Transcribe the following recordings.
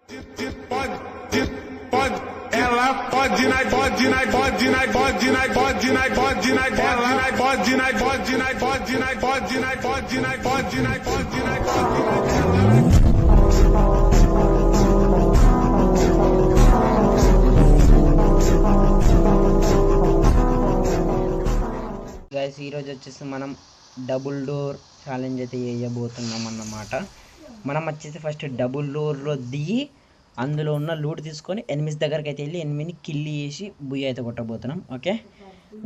Guys ఈరోజు వచ్చేసి మనం డబుల్ డోర్ ఛాలెంజ్ అయితే చేయబోతున్నాం అన్నమాట. మనం వచ్చేసి ఫస్ట్ డబుల్ డోర్లో దిగి అందులో ఉన్న లూట్ తీసుకొని ఎనిమిస్ దగ్గరికి అయితే వెళ్ళి ఎనిమిదిని కిల్లి చేసి బుయ్య అయితే కొట్టబోతున్నాం. ఓకే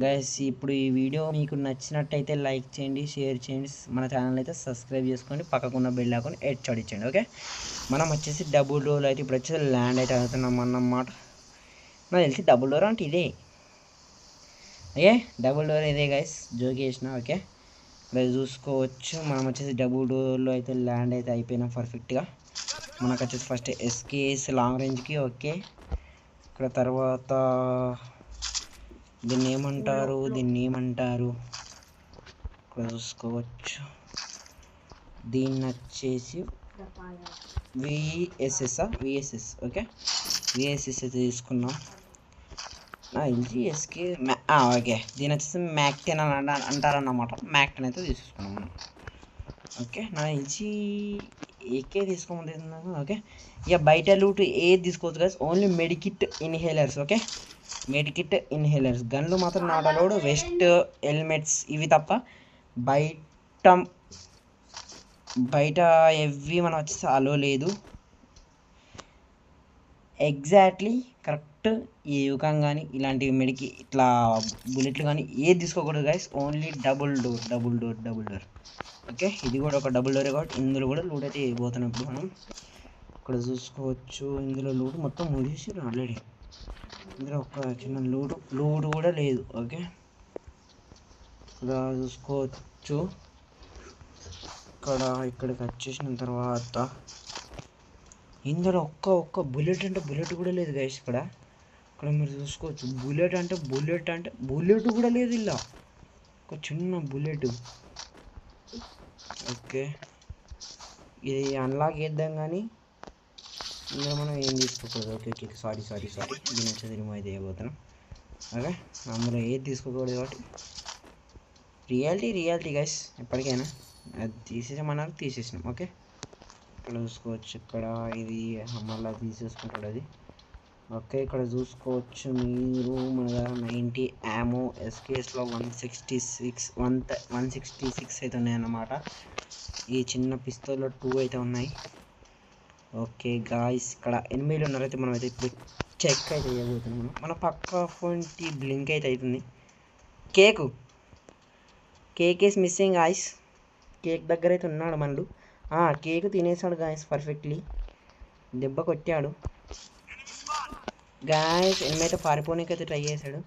గైస్, ఇప్పుడు ఈ వీడియో మీకు నచ్చినట్టయితే లైక్ చేయండి, షేర్ చేయండి, మన ఛానల్ అయితే సబ్స్క్రైబ్ చేసుకోండి, పక్కకున్న బెల్ ఐకాన్ హెడ్ చడిచ్చండి. ఓకే, మనం వచ్చేసి డబుల్ డోర్ అయితే ఇప్పుడు వచ్చేసి ల్యాండ్ అయితే అవుతున్నాం అన్నమాట. నాకు తెలిసి డబుల్ డోర్ అంటే ఇదే. ఓకే, డబుల్ డోర్ ఇదే గైస్, జోకి వేసిన. ఓకే, ఇక్కడ చూసుకోవచ్చు మనం వచ్చేసి డబుల్ డోర్లో అయితే ల్యాండ్ అయితే అయిపోయినాం పర్ఫెక్ట్గా. మనకు వచ్చేసి ఫస్ట్ ఎస్కేఎస్ లాంగ్ రేంజ్కి. ఓకే, ఇక్కడ తర్వాత దీన్ని ఏమంటారు ఇక్కడ చూసుకోవచ్చు. దీన్ని వచ్చేసి విఎస్ఎస్. ఓకే, విఎస్ఎస్ అయితే తీసుకున్నాం. ఎస్కే ఓకే, దీని వచ్చేసి మ్యాక్ 10 అని అంటారన్నమాట. మ్యాక్ 10 అయితే తీసుకున్నాం మనం. ఓకే, నా నుంచి ఏకే తీసుకోమంటే. ఓకే, ఇక బయట లూట్ ఏది తీసుకోవచ్చు కదా, only medikit inhalers. Okay, medikit inhalers, గన్లు మాత్రం నాట్ అలౌడ్, వెస్ట్ హెల్మెట్స్ ఇవి తప్ప బయట ఎవ్వి మనం వచ్చేసి అలో లేదు. Exactly correct. ఈ యుగం కానీ ఇలాంటివి మెడికి ఇట్లా బుల్లెట్లు కానీ ఏది తీసుకోకూడదు guys, only double door. Okay, ఇది కూడా ఒక డబుల్ డోరే కాబట్టి ఇందులో కూడా లూట్ అయితే వేయబోతున్నాం. ఇప్పుడు మనం ఇక్కడ చూసుకోవచ్చు, ఇందులో లూట్ మొత్తం ముగిసి ఆల్రెడీ. ఇందులో ఒక చిన్న లూట్ కూడా లేదు. ఓకే, ఇక్కడ చూసుకోవచ్చు. ఇక్కడికి వచ్చేసిన తర్వాత ఇందులో ఒక్క బుల్లెట్ అంటే బుల్లెట్ కూడా లేదు గైస్. ఇక్కడ మీరు చూసుకోవచ్చు, బుల్లెట్ అంటే బుల్లెట్ కూడా లేదు ఇలా, ఒక చిన్న బుల్లెట్. ఓకే, ఇది అన్లాక్ చేద్దాం కానీ ఇందులో మనం ఏం తీసుకోకూడదు. ఓకే, సారీ దీని వచ్చేది రిమూవ్ అయితే చేయబోతున్నాం. ఓకే, అందులో ఏది తీసుకోకూడదు కాబట్టి రియాలిటీ గైస్, ఎప్పటికైనా అది తీసేసినాం. ఓకే, ఇక్కడ చూసుకోవచ్చు, ఇక్కడ ఇది మళ్ళీ తీసేసుకుంటాడు అది. ఓకే, ఇక్కడ చూసుకోవచ్చు మీరు మన దగ్గర 90 యామో, ఎస్కేఎస్లో 166 అయితే ఉన్నాయన్నమాట. ఈ చిన్న పిస్తోల్లో 2 అయితే ఉన్నాయి. ఓకే గాయస్, ఇక్కడ 8 ఉన్నారైతే మనం అయితే ఇప్పుడు చెక్ అయితే చేయబోతున్నాం. మన పక్క ఫోన్కి బ్లింక్ అయితే అవుతుంది. Cake is missing guys. Cake దగ్గర అయితే ఉన్నాడు మనడు. కేక్ తినేసాడు గాయస్ పర్ఫెక్ట్లీ, దెబ్బ కొట్టాడు గాయస్. ఏమైతే పారిపోనీకి అయితే ట్రై చేశాడు.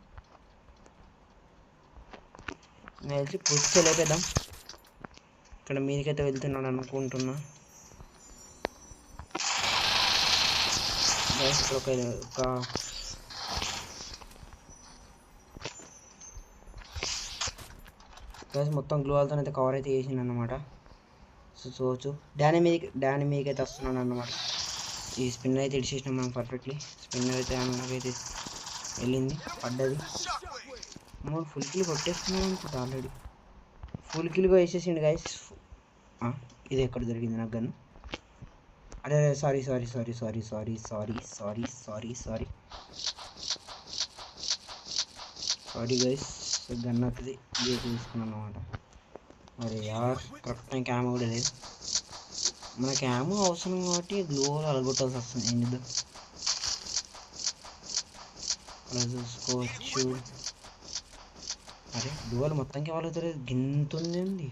నేను వచ్చి పుష్టి లేపేద్దాం. ఇక్కడ మీదకైతే వెళ్తున్నాడు అనుకుంటున్నా గాయస్. ఇక్కడ గాయస్ మొత్తం గ్లూవాల్తో అయితే కవర్ అయితే చేసిండు అన్నమాట. చూసుకోవచ్చు, డానీ మీదకి అయితే వస్తున్నాడు అన్నమాట. ఈ స్పిన్నర్ అయితే ఇడిచేసినాం మనం పర్ఫెక్ట్లీ. స్పిన్నర్ అయితే నాకైతే వెళ్ళింది, పడ్డది. ఫుల్ కిల్ కొట్టేస్తున్నాడు అనుకుంటా ఆల్రెడీ. ఫుల్ కిల్గా వేసేసిండు గైస్. ఇది ఎక్కడ దొరికింది నాకు గన్ను? అదే సారీ గైస్, గన్ అవుతుంది తీసుకున్నాను అనమాట. అరే యార్, కరెక్ట్ టైం క్యామ్ కూడా లేదు. మన క్యామ్ అవసరం కాబట్టి గ్లోవల్ అలగొట్టాల్సి వస్తుంది. ఏం చేద్దాం, అలా చూసుకోవచ్చు. అరే గ్లోవల్ మొత్తానికి అవ్వలేదు, గింతుంది అండి.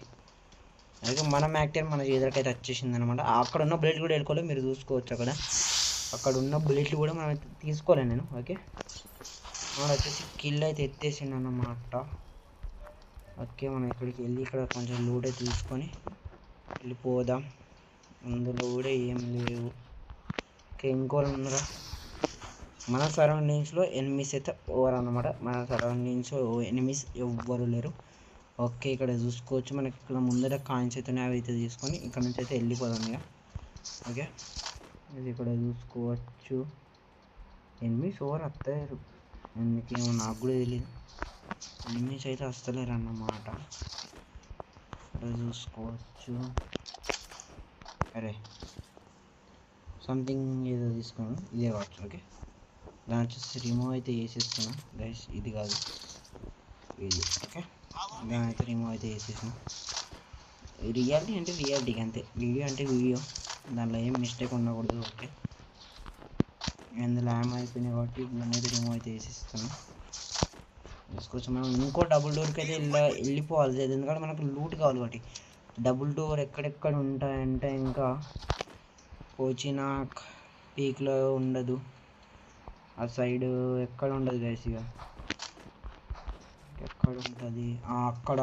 అలాగే మన మ్యాక్టర్ మన చేతులకైతే వచ్చేసింది అనమాట. అక్కడ ఉన్న బుల్లెట్ కూడా వెళ్ళుకోలేదు, మీరు చూసుకోవచ్చు. అక్కడ ఉన్న బుల్లెట్లు కూడా మనం తీసుకోలేను నేను. ఓకే, మనం వచ్చేసి కిల్ అయితే ఎత్తేసిండు అన్నమాట. ఓకే, మనం ఇక్కడికి వెళ్ళి ఇక్కడ కొంచెం లూట్ అయితే తీసుకొని వెళ్ళిపోదాం. అందులో కూడా ఏం లేవు. ఓకే, ఇంకోళ్ళు ఉన్నారా? మన సరౌండింగ్స్లో ఎనిమిస్ అయితే ఓవర్ అన్నమాట. మన సరౌండింగ్స్లో ఎనిమిస్ ఎవ్వరు లేరు. ఓకే, ఇక్కడ చూసుకోవచ్చు మనకి ఇక్కడ ముందర కాయిన్స్ అయితే అవి అయితే తీసుకొని ఇక్కడ నుంచి అయితే వెళ్ళిపోదాం ఇక. ఓకే, ఇది ఇక్కడ చూసుకోవచ్చు. ఎనిమిస్ ఓవర్ వస్తారు, ఎందుకేమో నాకు కూడా తెలియదు. ఎనిమిస్ అయితే వస్తలేరు అన్నమాట. ఇక్కడ చూసుకోవచ్చు. అరే సంథింగ్ ఏదో తీసుకున్నాను, ఇదే కావచ్చు. ఓకే, దాని వచ్చేసి రిమూవ్ అయితే వేసేస్తున్నాం గైస్. ఇది కాదు, ఇది. ఓకే, దాని అయితే రిమూవ్ అయితే వేసేసినాం. రియాలిటీ అంటే రియాలిటీకి అంతే, వీడియో అంటే వీడియో, దాంట్లో ఏం మిస్టేక్ ఉండకూడదు. ఓకే, అందులో ల్యామ్ అయిపోయినాయి కాబట్టి దాన్ని అయితే రిమూవ్ అయితే వేసేస్తున్నాం. తీసుకోవచ్చు. మనం ఇంకో డబుల్ డోర్కి అయితే వెళ్ళిపోవాలి, ఎందుకంటే మనకు లూట్ కావాలి కాబట్టి. డబుల్ డోర్ ఎక్కడెక్కడ ఉంటాయంటే ఇంకా పోచినాక్ పీక్లో ఉండదు, ఆ సైడ్ ఎక్కడ ఉండదు గైస్. ఇక ఎక్కడ ఉంటుంది, అక్కడ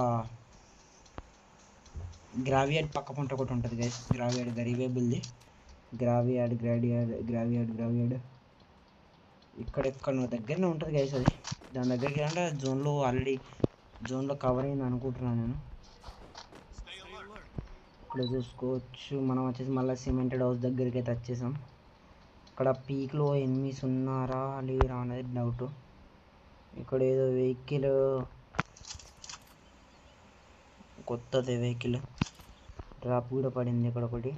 గ్రావియార్డ్ పక్క పంట ఒకటి ఉంటుంది గైస్. గ్రావియార్డ్ గరీవేబుల్ది, గ్రావియార్డ్ ఇక్కడెక్కడ దగ్గరనే ఉంటుంది గైస్. అది దాని దగ్గరికి అంటే జోన్లో ఆల్రెడీ జోన్లో కవర్ అయింది అనుకుంటున్నాను నేను. ఇక్కడ చూసుకోవచ్చు. మనం వచ్చేసి మళ్ళీ సిమెంటెడ్ హౌస్ దగ్గరికి అయితే వచ్చేసాం. ఇక్కడ పీక్లో ఎనిమిస్ ఉన్నారా లేరా అనేది డౌట్. ఇక్కడ ఏదో వెహికల్, కొత్తది వెహికల్ డ్రాప్ కూడా పడింది ఇక్కడ ఒకటి.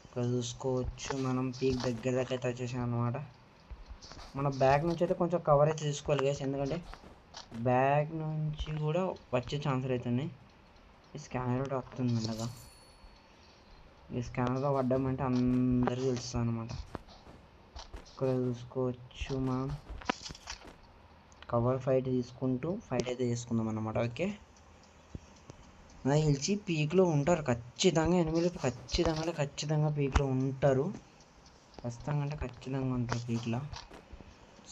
ఇక్కడ చూసుకోవచ్చు. మనం పీక్ దగ్గర అయితే వచ్చేసాం అనమాట. మన బ్యాగ్ నుంచి అయితే కొంచెం కవర్ అయితే తీసుకోవాలి గైస్, ఎందుకంటే బ్యాగ్ నుంచి కూడా వచ్చే ఛాన్సులు అవుతున్నాయి. ఈ స్కానర్ కూడా వస్తుంది మెల్లగా. ఈ స్కానర్లో పడ్డామంటే అందరికీ తెలుస్తుంది అనమాట. ఇక్కడ చూసుకోవచ్చు. మనం కవర్ ఫైట్ తీసుకుంటూ ఫైట్ అయితే చేసుకుందాం అన్నమాట. ఓకే, నాకు తెలిసి పీక్లో ఉంటారు ఖచ్చితంగా, ఎనిమిది ఖచ్చితంగా పీక్లో ఉంటారు. ఖచ్చితంగా ఉంటారు పీక్లో.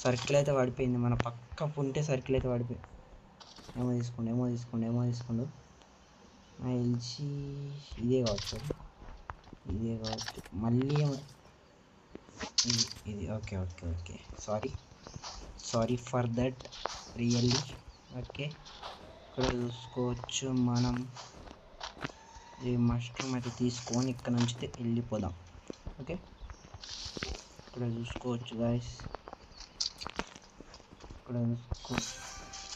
సర్కిల్ అయితే పడిపోయింది, మన పక్క ఉంటే సర్కిల్ అయితే పడిపోయింది. ఏమో తీసుకోండు. నాకు తెలిసి ఇదే కావచ్చు. మళ్ళీ ఇది. Okay, sorry for that really. Okay, ఇక్కడ చూసుకోవచ్చు. మనం ఈ మష్రూమ్ అయితే తీసుకొని ఇక్కడ నుంచి వెళ్ళిపోదాం. ఓకే, ఇక్కడ చూసుకోవచ్చు గైస్. ఇక్కడ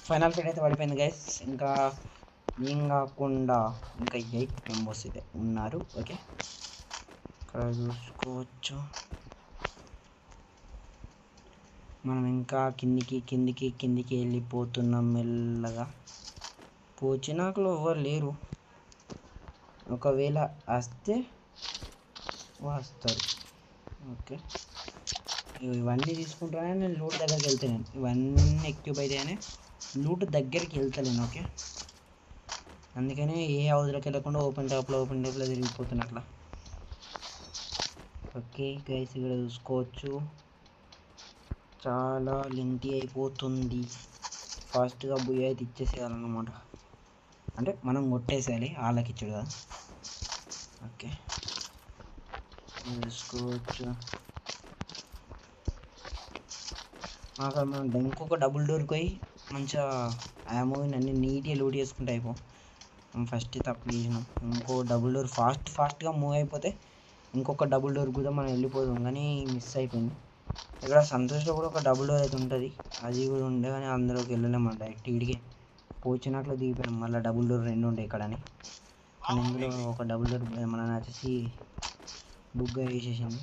ఫైనల్ ఫైట్ అయితే పడిపోయింది గైస్. ఇంకా ఏం కాకుండా ఇంకా 8 మెంబర్స్ అయితే ఉన్నారు. ఓకే, ఇక్కడ చూసుకోవచ్చు. మనం ఇంకా కిందికి వెళ్ళిపోతున్నాం మెల్లగా. పోచినాకులో ఎవరు లేరు, ఒకవేళ వస్తే వస్తారు. ఓకే, ఇవన్నీ తీసుకుంటానే నేను లూట్ దగ్గరికి వెళ్తాను. ఇవన్నీ ఎక్విప్ అయితేనే లూట్ దగ్గరికి వెళ్తలేను. ఓకే, అందుకనే ఏ హౌస్లోకి వెళ్ళకుండా ఓపెన్ టాప్లో తిరిగిపోతున్నట్లా. ఓకే గైస్, ఇక్కడ చూసుకోవచ్చు. చాలా లెంతీ అయిపోతుంది. ఫాస్ట్గా బుయ్య అయితే ఇచ్చేసేయాలన్నమాట, అంటే మనం కొట్టేసేయాలి, వాళ్ళకి ఇచ్చాడు కదా. ఓకే, చూసుకోవచ్చు. అక్కడ మనం ఇంకొక డబుల్ డోర్కి పోయి మంచిగా ఆ మూవీని అన్ని నీట్గా లూట్ చేసుకుంటే అయిపో. మనం ఫస్ట్ తప్పు చేసినాం. ఇంకో డబుల్ డోర్ ఫాస్ట్గా మూవ్ అయిపోతే ఇంకొక డబుల్ డోర్ కూడా మనం వెళ్ళిపోదాం, కానీ మిస్ అయిపోయింది. ఇక్కడ సంతోష్లో కూడా ఒక డబుల్ డోర్ అయితే ఉంటుంది, అది కూడా ఉండే, కానీ అందులోకి వెళ్ళలేము. డైరెక్ట్ ఇడికి పోచినట్లు దిగిపోయాం. మళ్ళీ డబుల్ డోర్ 2 ఉండే ఇక్కడని, కానీ ఇందులో ఒక డబుల్ డోర్ మన వచ్చేసి బుక్గా వేసేసింది.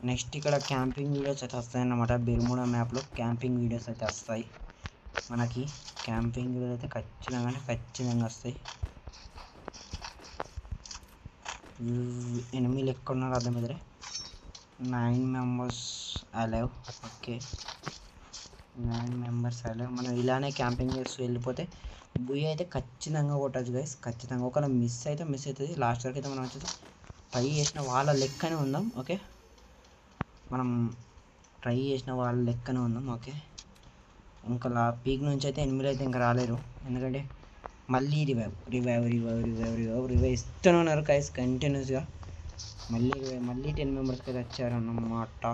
నెక్స్ట్ ఇక్కడ క్యాంపింగ్ వీడియోస్ అయితే వస్తాయన్నమాట. బెర్ముడా మ్యాప్లో క్యాంపింగ్ వీడియోస్ అయితే వస్తాయి మనకి. క్యాంపింగ్ వీడియోస్ అయితే ఖచ్చితంగా వస్తాయి. ఎనిమిది ఎక్కడ ఉన్నారు అర్థమైతే 9 members alive. Okay, 9 members alive. మనం ఇలానే క్యాంపింగ్ చేస్తూ వెళ్ళిపోతే బుయ్య అయితే ఖచ్చితంగా కొట్టచ్చు గైస్. ఖచ్చితంగా ఒకవేళ మిస్ అవుతుంది. లాస్ట్ వరకు అయితే మనం వచ్చేసి ట్రై చేసిన వాళ్ళ లెక్కనే ఉందాం. ఓకే, మనం ట్రై చేసిన వాళ్ళ లెక్కనే ఉందాం. ఓకే, ఇంకా పీక్ నుంచి అయితే 8 అయితే ఇంకా రాలేరు, ఎందుకంటే మళ్ళీ రివైవ్ ఇస్తూనే ఉన్నారు గైస్ కంటిన్యూస్గా. మళ్ళీ 10 మెంబర్స్కి అయితే వచ్చారన్నమాట.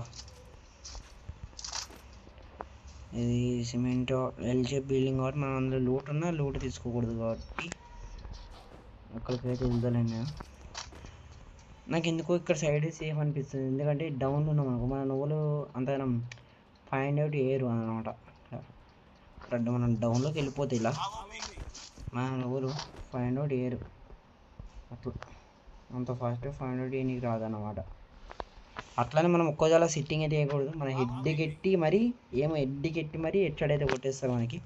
ఇది సిమెంట్ ఎల్షేప్ బిల్డింగ్ కాబట్టి మనం అందులో లూట్ తీసుకోకూడదు కాబట్టి అక్కడికైతే వెళ్తలేను నేను. నాకు ఎందుకో ఇక్కడ సైడ్ సేఫ్ అనిపిస్తుంది, ఎందుకంటే డౌన్లో ఉన్నాం అనుకో మన నువ్వులు అంతగానం ఫైండ్ అవుట్ వేయరు అనమాట. మనం డౌన్లోకి వెళ్ళిపోతే ఇలా మన నువ్వులు ఫైండ్ అవుట్ వేయరు, అట్లా అంత ఫాస్ట్గా ఫైండ్ అవుట్ చేయడానికి రాదన్నమాట. అట్లానే మనం ఒక్కోజాల సిట్టింగ్ అయితే వేయకూడదు, మన హెడ్కి మరీ హెడ్ షాట్ అయితే కొట్టేస్తారు మనకి.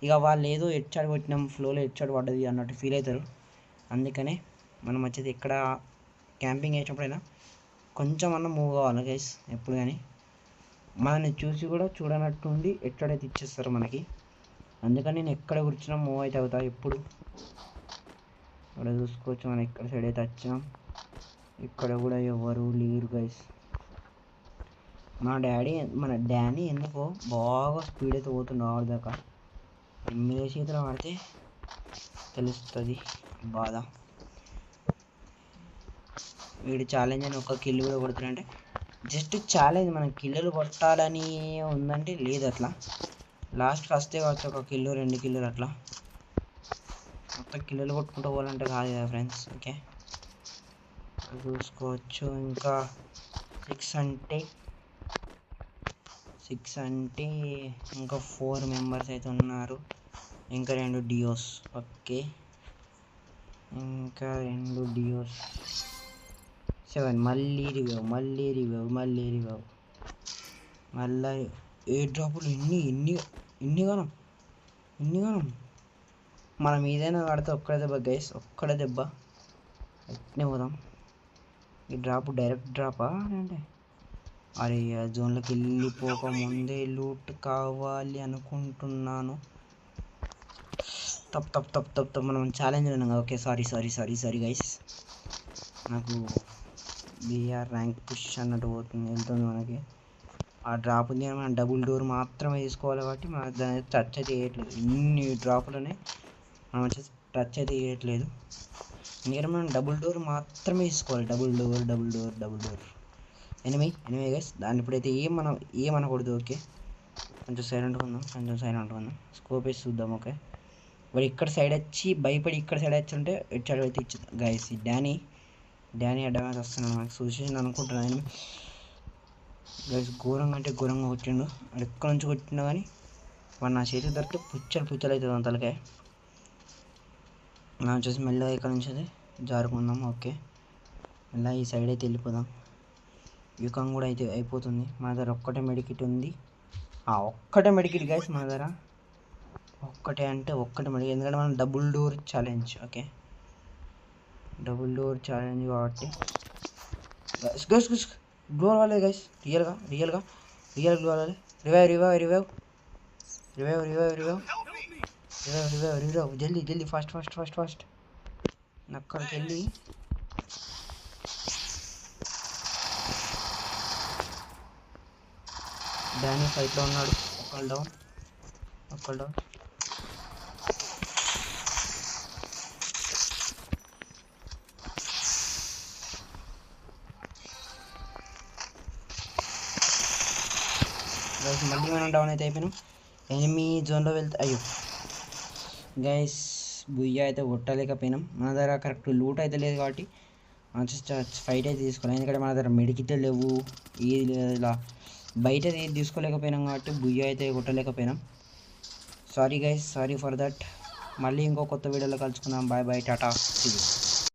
ఇక వాళ్ళు ఏదో హెడ్ షాట్ కొట్టినాం ఫ్లోలో హెడ్ షాట్ పడ్డది అన్నట్టు ఫీల్ అవుతారు. అందుకనే మనం వచ్చేది ఎక్కడ క్యాంపింగ్ వేసినప్పుడైనా కొంచెం అన్న మూవ్ కావాలి గైస్. ఎప్పుడు కానీ మనల్ని చూసి కూడా చూడనట్టుండి హెడ్ షాట్ అయితే ఇచ్చేస్తారు మనకి. అందుకని నేను ఎక్కడ కూర్చున్నా మూవ్ అయితే అవుతా ఎప్పుడు. ఇక్కడ చూసుకోవచ్చు మనం ఎక్కడ సైడ్ అయితే వచ్చాం, ఇక్కడ కూడా ఎవరు లేరు గైస్. మన డానీ ఎందుకో బాగా స్పీడ్ అయితే పోతుండే ఆడదాకా. ఎమ్మెల్యే చేతిలో ఆడితే తెలుస్తుంది బాధ. వీడు ఛాలెంజ్ అని ఒక కిల్ కూడా కొడుతున్నాడంటే జస్ట్ ఛాలెంజ్, మనం కిల్లులు కొట్టాలని ఉందంటే లేదు. అట్లా లాస్ట్కి వస్తే కావచ్చు ఒక కిల్లు 2 కిల్లులు, అట్లా మొత్తం కిల్లులు కొట్టుకుంటూ పోవాలంటే కాదు కదా ఫ్రెండ్స్. ఓకే చూసుకోవచ్చు. ఇంకా 6 అంటే ఇంకా 4 మెంబర్స్ అయితే ఉన్నారు, ఇంకా 2 డియోస్. ఓకే ఇంకా 2 డియోస్. 7 మళ్ళీ రివైవ్ మళ్ళీ ఏ డ్రాపులు ఎన్ని గానం మనం ఏదైనా వాడితే ఒక్కడే దెబ్బ గైస్, ఒక్కడే దెబ్బ ఎట్నే పోదాం. ఈ డైరెక్ట్ డ్రాపా అంటే అరే జోన్లోకి వెళ్ళిపోక ముందే లూట్ కావాలి అనుకుంటున్నాను. తప్పు మనం ఛాలెంజ్ ఉన్నాం. ఓకే సారీ గైస్, నాకు బీఆర్ ర్యాంక్ పుష్ అన్నట్టు వెళ్తుంది మనకి. ఆ డ్రాప్ ఉంది అని మనం డబుల్ డోర్ మాత్రమే తీసుకోవాలి కాబట్టి మనం దాన్ని టచ్ అయితే చేయట్లేదు. ఇన్ని డ్రాపులనే మనం వచ్చేసి టచ్ అయితే చేయట్లేదు, ఎందుకంటే మనం డబుల్ డోర్ మాత్రమే తీసుకోవాలి. Double door enemy guys. దాన్ని ఇప్పుడైతే ఏమనకూడదు. ఓకే కొంచెం సైలెంట్గా ఉందాం, స్కోప్ వేసి చూద్దాం. ఓకే వాడు ఇక్కడ సైడ్ వచ్చి భయపడి ఇక్కడ సైడ్ వచ్చి ఉంటే ఎచ్చాడు అయితే ఇచ్చింది గైస్. ఈ డానీ అడ్వాన్స్ వస్తున్నాడు మనకు చూసేసి అనుకుంటున్నాను. ఎనిమి గైస్ ఘోరంగా అంటే ఘోరంగా కొట్టిండు, అది ఎక్కడి నుంచి కొట్టిండో కానీ వాడు నా చేతికి దొరికితే పుచ్చలు అవుతుంది అంతలకే. మనం వచ్చేసి మెల్లగా ఇక్కడ నుంచి అయితే జారుకుందాం. ఓకే మెల్లగా ఈ సైడ్ అయితే వెళ్ళిపోదాం. యుకం కూడా అయితే అయిపోతుంది. మన దగ్గర ఒక్కటే మెడికిట్ ఉంది, ఒక్కటే మెడికిట్ గైస్ మన దగ్గర, ఒక్కటే మెడికిట్. ఎందుకంటే మనం double door challenge. Okay double door challenge కాబట్టి గ్లో అవ్వలేదు గైస్, రియల్గా గ్లో అవ్వాలి. రివైవ్ జల్దీ ఫాస్ట్ అక్కడికి వెళ్ళి డానీ ఫైట్లో ఉన్నాడు. ఒకళ్ళు డౌన్ మళ్ళీ మనం డౌన్ అయితే అయిపోయినాం. ఎనిమి జోన్లో వెళ్తే అయ్యో గైస్ బుయ్య అయితే కొట్టలేకపోయినాం. మన దగ్గర కరెక్ట్ లూట్ అయితే లేదు కాబట్టి మనం ఫైట్ అయితే తీసుకోవాలి. ఎందుకంటే మన దగ్గర మెడికిట్ లేవు, ఏది లేదు, ఇలా బయట ఏది తీసుకోలేకపోయినాం కాబట్టి బుయ్య అయితే కొట్టలేకపోయినాం. Sorry guys, sorry for that. మళ్ళీ ఇంకో కొత్త వీడియోలో కలుసుకుందాం. బాయ్ టాటా.